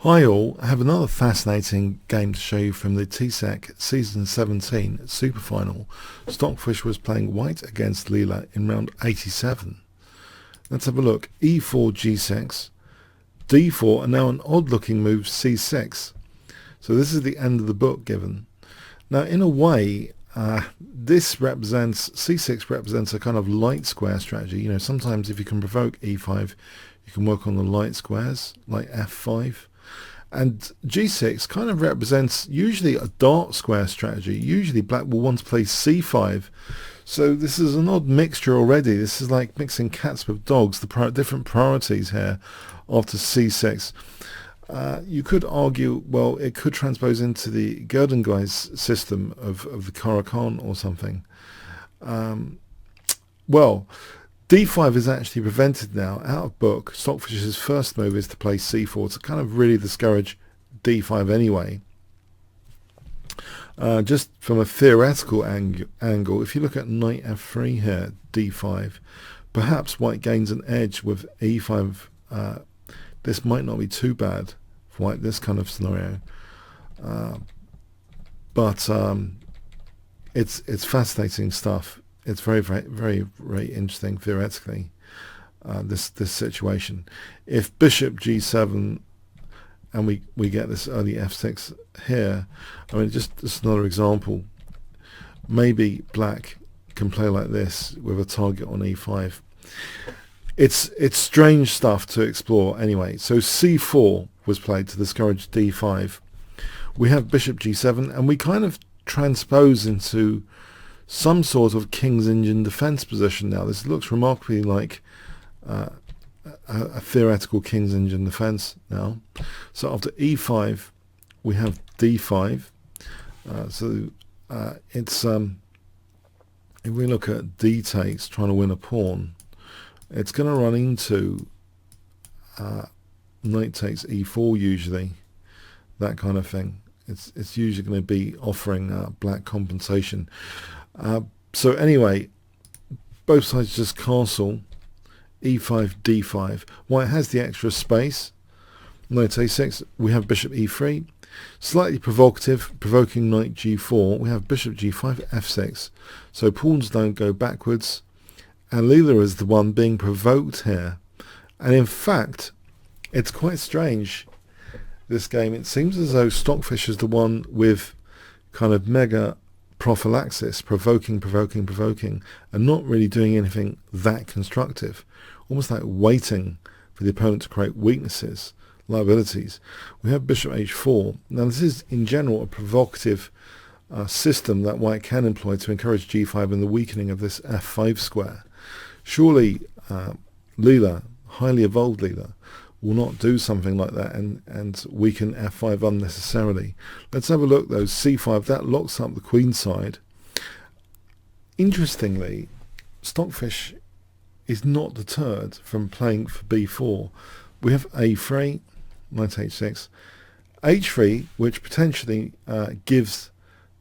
Hi all, I have another fascinating game to show you from the TCEC Season 17 Super Final. Stockfish was playing white against Leela in round 87. Let's have a look. E4, G6, D4, and now an odd looking move, C6. So this is the end of the book given. Now in a way, this represents, C6 represents a kind of light square strategy. You know, sometimes if you can provoke E5, you can work on the light squares like F5. And G6 kind of represents usually a dark square strategy. Usually black will want to play C5. So this is an odd mixture already. This is like mixing cats with dogs, the different priorities here after C6. You could argue, well, it could transpose into the Gerdenguy's system of the Caracan or something. Well, D5 is actually prevented now, out of book. Stockfish's first move is to play C4 to kind of really discourage D5 anyway. Just from a theoretical angle, if you look at knight F3 here, D5, perhaps white gains an edge with E5. This might not be too bad for white, this kind of scenario. But it's fascinating stuff. It's very, very, very, very interesting theoretically, this situation. If bishop G7 and we get this early F6 here, I mean, just another example. Maybe black can play like this with a target on E5. It's strange stuff to explore anyway. So C4 was played to discourage D5. We have bishop G7, and we kind of transpose into some sort of King's Indian defense position now. This looks remarkably like a theoretical King's Indian defense now. So after E5, we have D5. It's if we look at D takes, trying to win a pawn, it's going to run into knight takes E4 usually, that kind of thing. It's usually going to be offering black compensation. So anyway, both sides just castle, E5, D5. White has the extra space. Knight A6, we have bishop E3. Slightly provocative, provoking knight G4. We have bishop G5, F6. So pawns don't go backwards. And Leela is the one being provoked here. And in fact, it's quite strange, this game. It seems as though Stockfish is the one with kind of mega prophylaxis, provoking, and not really doing anything that constructive. Almost like waiting for the opponent to create weaknesses, liabilities. We have bishop H4. Now this is in general a provocative system that white can employ to encourage G5 and the weakening of this F5 square. Surely Leela, highly evolved Leela, will not do something like that and weaken F5 unnecessarily. Let's have a look though. C5, that locks up the queen side. Interestingly, Stockfish is not deterred from playing for B4. We have A3, knight H6, H3, which potentially gives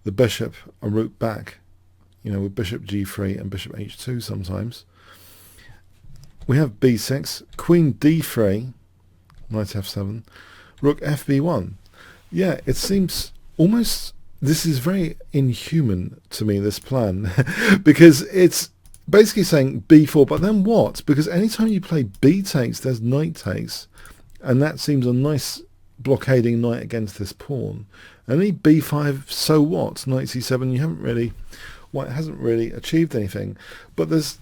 the bishop a route back, you know, with bishop G3 and bishop H2 sometimes. We have B6, queen D3, knight F7, rook FB1. Yeah, it seems almost, this is very inhuman to me, this plan, because it's basically saying B4, but then what? Because anytime you play B takes, there's knight takes, and that seems a nice blockading knight against this pawn. Only B5, so what? Knight C7, you haven't really, white hasn't really achieved anything. But there's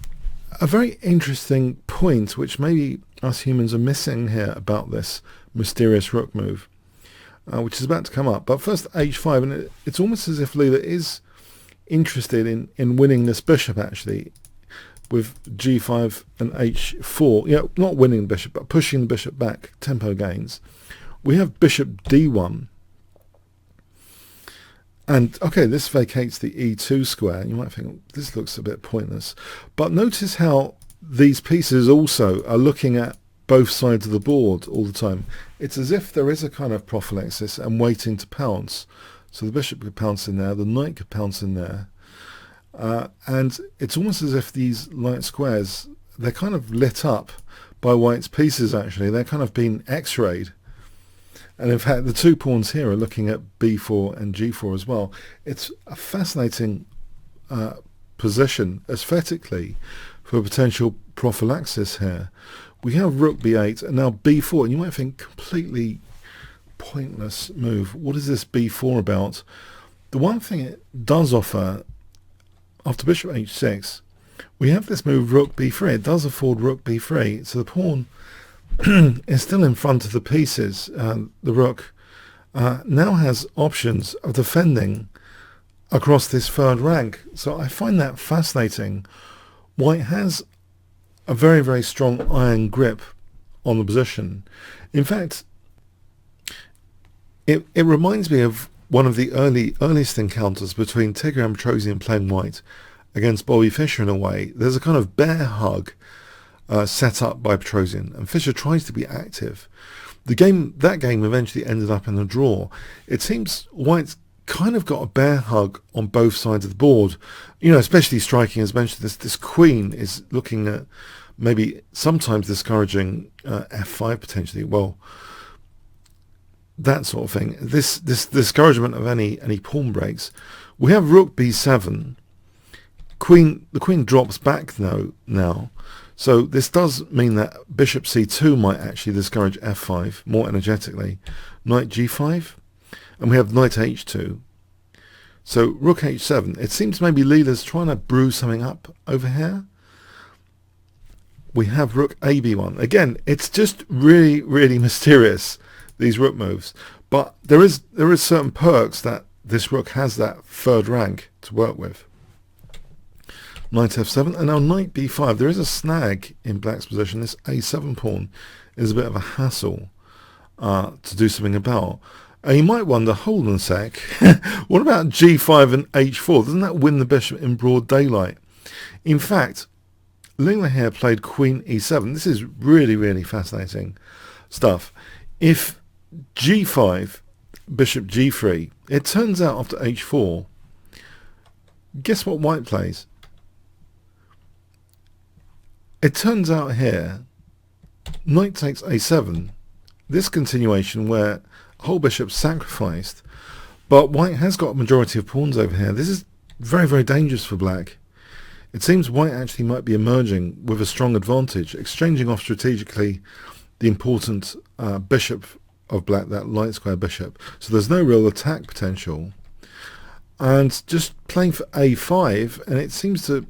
a very interesting point which maybe us humans are missing here about this mysterious rook move, which is about to come up. But first H5, and it's almost as if Leela is interested in winning this bishop actually, with G5 and H4, you know, not winning the bishop, but pushing the bishop back, tempo gains. We have bishop D1. And, okay, this vacates the E2 square. You might think, this looks a bit pointless. But notice how these pieces also are looking at both sides of the board all the time. It's as if there is a kind of prophylaxis and waiting to pounce. So the bishop could pounce in there, the knight could pounce in there. And it's almost as if these light squares, they're kind of lit up by white's pieces actually. They're kind of being x-rayed. And in fact, the two pawns here are looking at b4 and g4 as well. It's a fascinating position aesthetically for a potential prophylaxis here. We have rook b8 and now b4, and you might think completely pointless move. What is this b4 about? The one thing it does offer, after bishop h6, we have this move rook b3. It does afford rook b3, so the pawn is still in front of the pieces. The rook now has options of defending across this third rank. So I find that fascinating. White has a very, very strong iron grip on the position. In fact, it reminds me of one of the earliest encounters between Tigran Petrosian playing white against Bobby Fischer in a way. There's a kind of bear hug set up by Petrosian, and Fischer tries to be active. That game eventually ended up in a draw. It seems White's kind of got a bear hug on both sides of the board, especially striking, as mentioned. This queen is looking at maybe sometimes discouraging f5 potentially. Well, that sort of thing. This discouragement of any pawn breaks. We have rook b7. The queen drops back now. So this does mean that bishop c2 might actually discourage f5 more energetically. Knight g5, and we have knight h2. So rook h7. It seems maybe Leela's trying to brew something up over here. We have rook ab1. Again, it's just really, really mysterious, these rook moves. But there is certain perks that this rook has that third rank to work with. Knight f7, and now knight b5. There is a snag in black's position. This a7 pawn is a bit of a hassle to do something about. And you might wonder, hold on a sec, what about g5 and h4? Doesn't that win the bishop in broad daylight? In fact, Leela here played queen e7. This is really, really fascinating stuff. If g5, bishop g3, it turns out after h4, guess what white plays? It turns out here, knight takes a7, this continuation where whole bishop's sacrificed, but white has got a majority of pawns over here. This is very, very dangerous for black. It seems white actually might be emerging with a strong advantage, exchanging off strategically the important bishop of black, that light square bishop. So there's no real attack potential. And just playing for a5, and it seems to,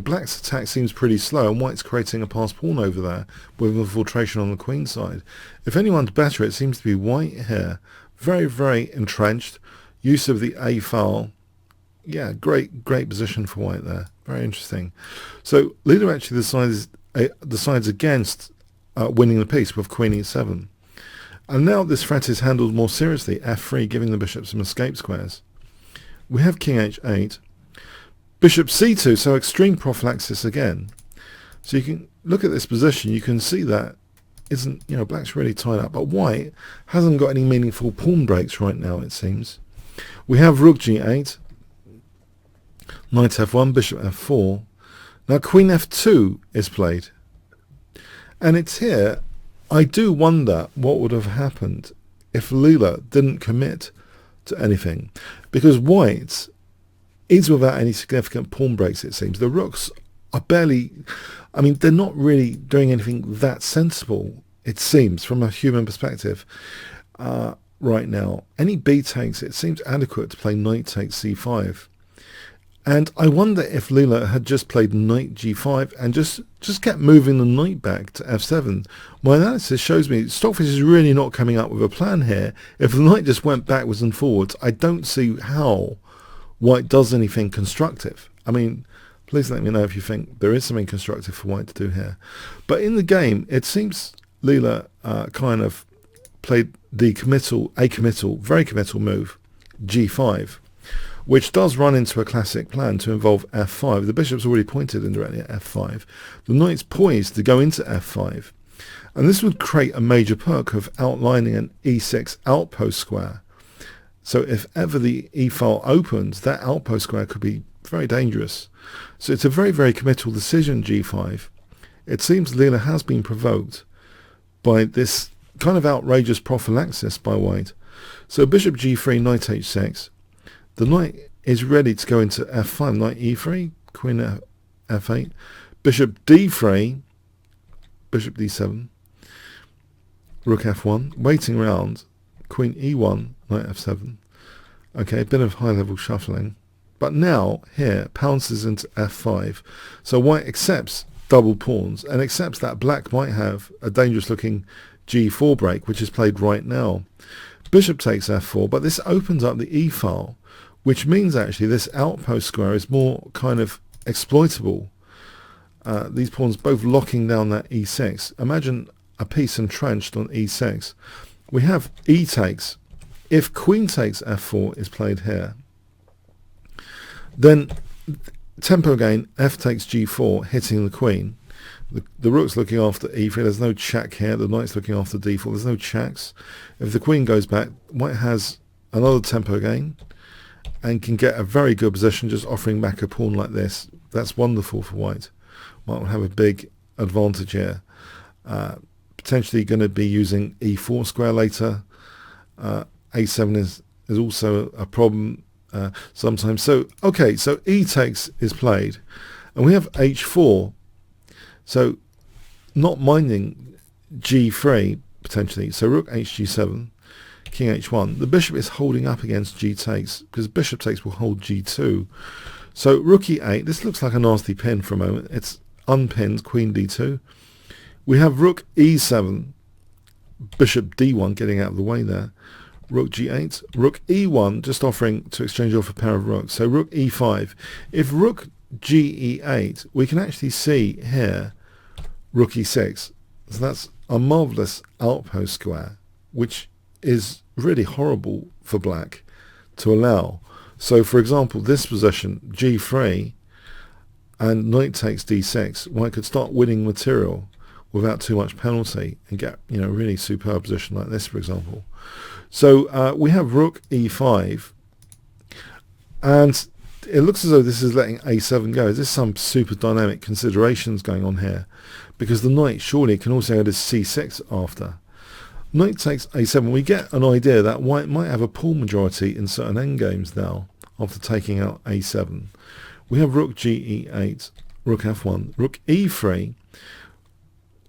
black's attack seems pretty slow, and white's creating a passed pawn over there with infiltration on the queen side. If anyone's better, it seems to be white here. Very, very entrenched. Use of the a file. Yeah, great position for white there. Very interesting. So Leela actually decides against winning the piece with queen e7. And now this threat is handled more seriously. f3, giving the bishop some escape squares. We have king h8. Bishop c2, so extreme prophylaxis again. So you can look at this position, you can see that black's really tied up, but white hasn't got any meaningful pawn breaks right now, it seems. We have rook g8, knight f1, bishop f4. Now queen f2 is played. And it's here, I do wonder what would have happened if Leela didn't commit to anything. Because white is without any significant pawn breaks, it seems. The rooks are barely, they're not really doing anything that sensible, it seems, from a human perspective right now. Any b takes, it seems adequate to play knight takes c5. And I wonder if Leela had just played knight g5 and just kept moving the knight back to f7. My analysis shows me Stockfish is really not coming up with a plan here. If the knight just went backwards and forwards, I don't see how white does anything constructive. Please let me know if you think there is something constructive for white to do here. But in the game, it seems Leela kind of played the very committal move, g5, which does run into a classic plan to involve f5. The bishop's already pointed indirectly at f5. The knight's poised to go into f5. And this would create a major perk of outlining an e6 outpost square. So if ever the e-file opens, that outpost square could be very dangerous. So it's a very, very committal decision, g5. It seems Leela has been provoked by this kind of outrageous prophylaxis by white. So bishop g3, knight h6. The knight is ready to go into f5, knight e3, queen f8, bishop d3, bishop d7, rook f1, waiting round, queen e1, knight f7. Okay, a bit of high-level shuffling. But now, here, pounces into f5. So white accepts double pawns and accepts that black might have a dangerous-looking g4 break, which is played right now. Bishop takes f4, but this opens up the e-file, which means actually this outpost square is more kind of exploitable. These pawns both locking down that e6. Imagine a piece entrenched on e6. We have e takes. If queen takes f4 is played here, then tempo again, f takes g4, hitting the queen. The rook's looking after e3. There's no check here. The knight's looking after d4. There's no checks. If the queen goes back, white has another tempo gain and can get a very good position just offering back a pawn like this. That's wonderful for white. White will have a big advantage here. Potentially going to be using e4 square later. a7 is also a problem sometimes. So, okay, so e takes is played. And we have h4. So, not minding g3, potentially. So, rook hg7, king h1. The bishop is holding up against g takes, because bishop takes will hold g2. So, rook e8. This looks like a nasty pin for a moment. It's unpinned, queen d2. We have rook e7, bishop d1 getting out of the way there. Rook g8, rook e1, just offering to exchange off a pair of rooks. So rook e5. If rook ge8, we can actually see here rook e6. So that's a marvellous outpost square, which is really horrible for black to allow. So for example, this position, g3, and knight takes d6, white could start winning material without too much penalty and get, you know, really superb position like this, for example. So we have rook e5, and it looks as though this is letting a7 go. Is this some super dynamic considerations going on here? Because the knight surely can also go to c6 after. Knight takes a7. We get an idea that white might have a pawn majority in certain endgames now after taking out a7. We have rook ge8, rook f1, rook e3,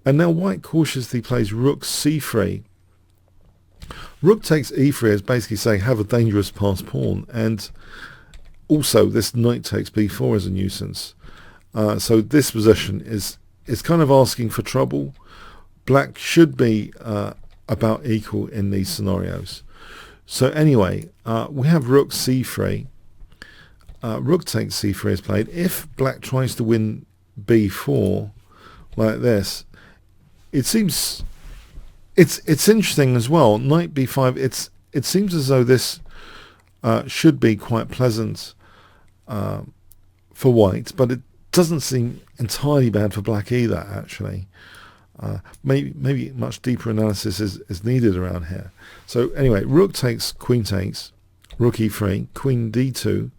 and now white cautiously plays rook c3. Rook takes e3 is basically saying have a dangerous passed pawn, and also this knight takes b4 is a nuisance. So this position is kind of asking for trouble. Black should be about equal in these scenarios. So anyway, we have rook c3. Rook takes c3 is played. If black tries to win b4 like this, it seems it's interesting as well. Knight b5. It seems as though this should be quite pleasant for white, but it doesn't seem entirely bad for black either. Actually, maybe much deeper analysis is needed around here. So anyway, rook takes, queen takes, rook e3, queen d2,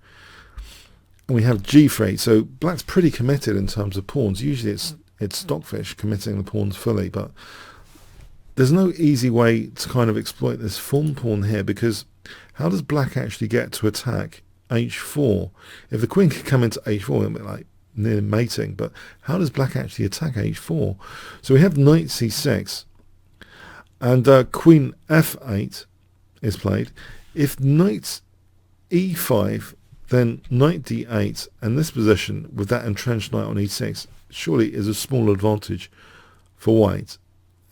and we have g3. So black's pretty committed in terms of pawns. Usually it's Stockfish committing the pawns fully, but there's no easy way to kind of exploit this form pawn here, because how does black actually get to attack h4? If the queen could come into h4, it'd be like near mating, but how does black actually attack h4? So we have knight c6, and queen f8 is played. If knight e5, then knight d8, and this position with that entrenched knight on e6 surely is a small advantage for white.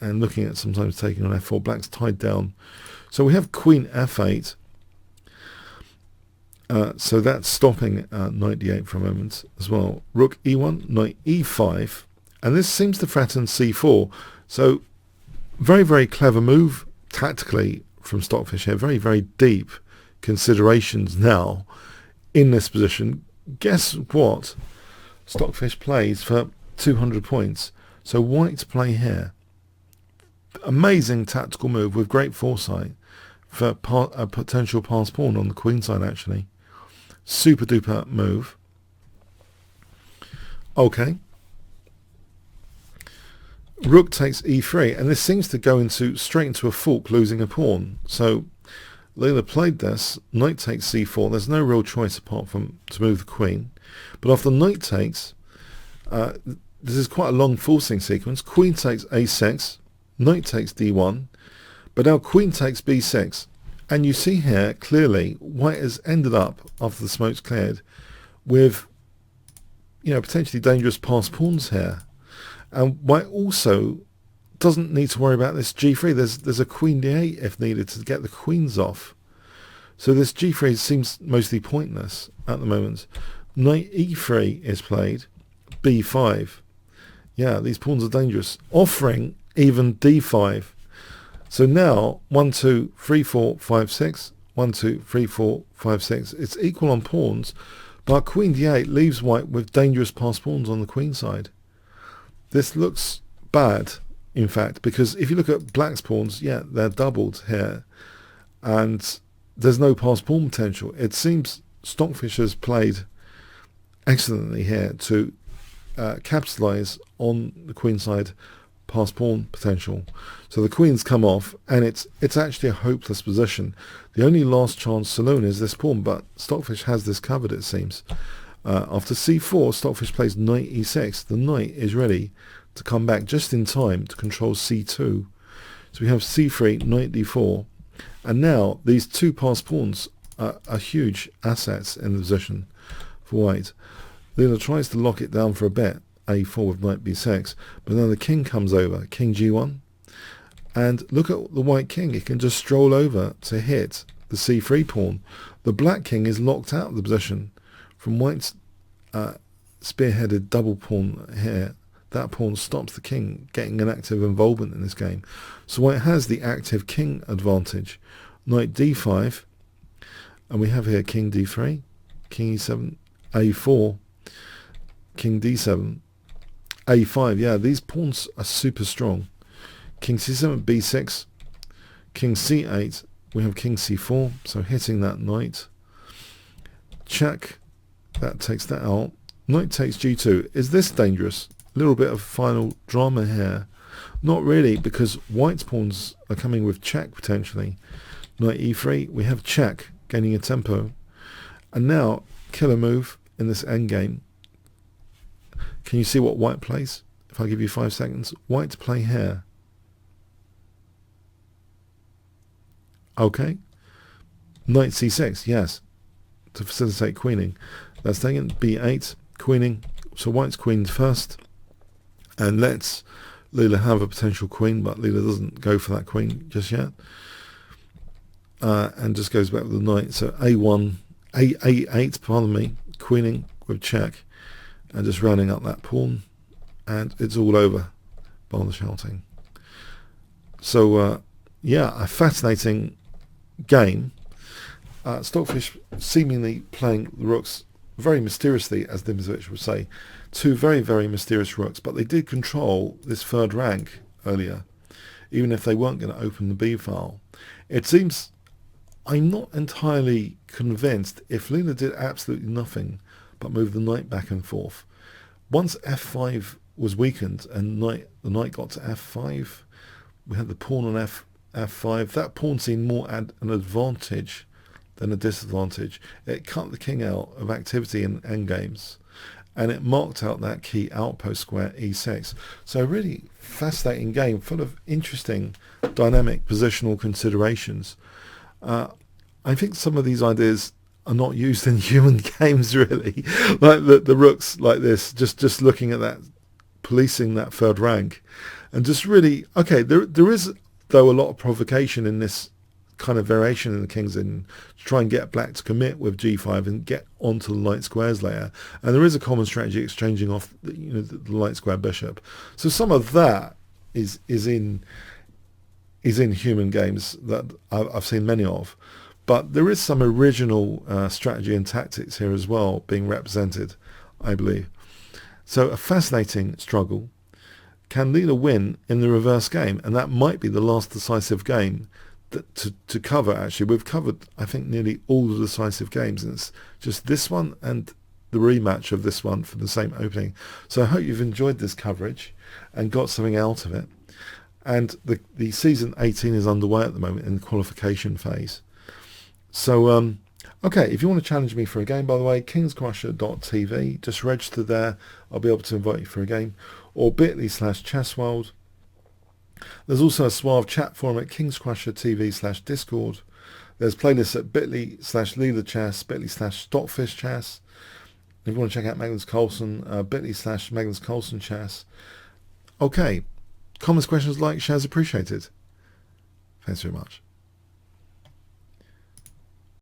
And looking at sometimes taking on f4, black's tied down. So we have queen f8. So that's stopping knight d8 for a moment as well. Rook e1, knight e5, and this seems to threaten c4. So very, very clever move tactically from Stockfish here. Very, very deep considerations now in this position. Guess what Stockfish plays for 200 points. So white to play here. Amazing tactical move with great foresight for a potential pass pawn on the queen side, actually. Super duper move. Okay. rook takes e3, and this seems to go straight into a fork, losing a pawn. So Leela played this, knight takes c4. There's no real choice apart from to move the queen. But after knight takes, this is quite a long forcing sequence. Queen takes a6, knight takes d1, but now queen takes b6. And you see here clearly white has ended up, after the smoke's cleared, with potentially dangerous passed pawns here. And white also doesn't need to worry about this g3. There's a queen d8 if needed to get the queens off. So this g3 seems mostly pointless at the moment. Knight e3 is played, b5. Yeah, these pawns are dangerous. Offering even d5. So now 1, 2, 3, 4, 5, 6. 1, 2, 3, 4, 5, 6. It's equal on pawns, but queen d8 leaves white with dangerous passed pawns on the queen side. This looks bad, in fact, because if you look at black's pawns, yeah, they're doubled here, and there's no passed pawn potential. It seems Stockfish has played excellently here to capitalize on the queen side passed pawn potential. So the queen's come off, and it's actually a hopeless position. The only last chance saloon is this pawn, but Stockfish has this covered, it seems. After c4, Stockfish plays knight e6. The knight is ready to come back just in time to control c2. So we have c3, knight d4, and now these two passed pawns are huge assets in the position for white. Leela tries to lock it down for a bit, a4 with knight b6, but now the king comes over, king g1, and look at the white king. It can just stroll over to hit the c3 pawn. The black king is locked out of the position from white's spearheaded double pawn here. That pawn stops the king getting an active involvement in this game. So white has the active king advantage. Knight d5, and we have here king d3, king e7, a4, king d7, a5. Yeah, these pawns are super strong. King c7, b6, king c8, we have king c4, so hitting that knight. Check, that takes that out. Knight takes g2. Is this dangerous? A little bit of final drama here. Not really, because white's pawns are coming with check potentially. Knight e3, we have check, gaining a tempo. And now, killer move in this endgame. Can you see what white plays? If I give you 5 seconds, white to play here. Okay. Knight c6, yes, to facilitate queening. That's taken. b8, queening. So white's queened first. And lets Leela have a potential queen, but Leela doesn't go for that queen just yet. And just goes back with the knight. So a1, a8, pardon me, queening with check. And just rounding up that pawn. And it's all over, bar the shouting. So, yeah, a fascinating game. Stockfish seemingly playing the rooks very mysteriously, as Dimswich would say. Two very, very mysterious rooks, but they did control this third rank earlier, even if they weren't going to open the B file. It seems, I'm not entirely convinced if Leela did absolutely nothing but move the knight back and forth. Once f5 was weakened and the knight got to f5, we had the pawn on f5. That pawn seemed more an advantage than a disadvantage. It cut the king out of activity in endgames, and it marked out that key outpost square e6. So a really fascinating game, full of interesting dynamic positional considerations. I think some of these ideas are not used in human games, really. Like the rooks like this, just looking at that, policing that third rank, and just really, okay, there is, though, a lot of provocation in this kind of variation in the King's Inn to try and get black to commit with g5 and get onto the light squares layer. And there is a common strategy exchanging off the light square bishop. So some of that is in human games that I've seen many of. But there is some original strategy and tactics here as well being represented, I believe. So a fascinating struggle. Can Leela win in the reverse game? And that might be the last decisive game to cover, actually. We've covered, I think, nearly all the decisive games, and it's just this one and the rematch of this one for the same opening. So I hope you've enjoyed this coverage. and got something out of it. And the season 18 is underway at the moment in the qualification phase. So, okay, if you want to challenge me for a game, by the way, kingscrusher.tv, just register there. I'll be able to invite you for a game. Or bit.ly/chessworld. There's also a suave chat forum at kingscrusher.tv/discord. There's playlists at bit.ly/Leela chess, bit.ly/Stockfish chess. If you want to check out Magnus Carlsen, bit.ly/Magnus Carlsen chess. Okay, comments, questions, likes, shares appreciated. Thanks very much.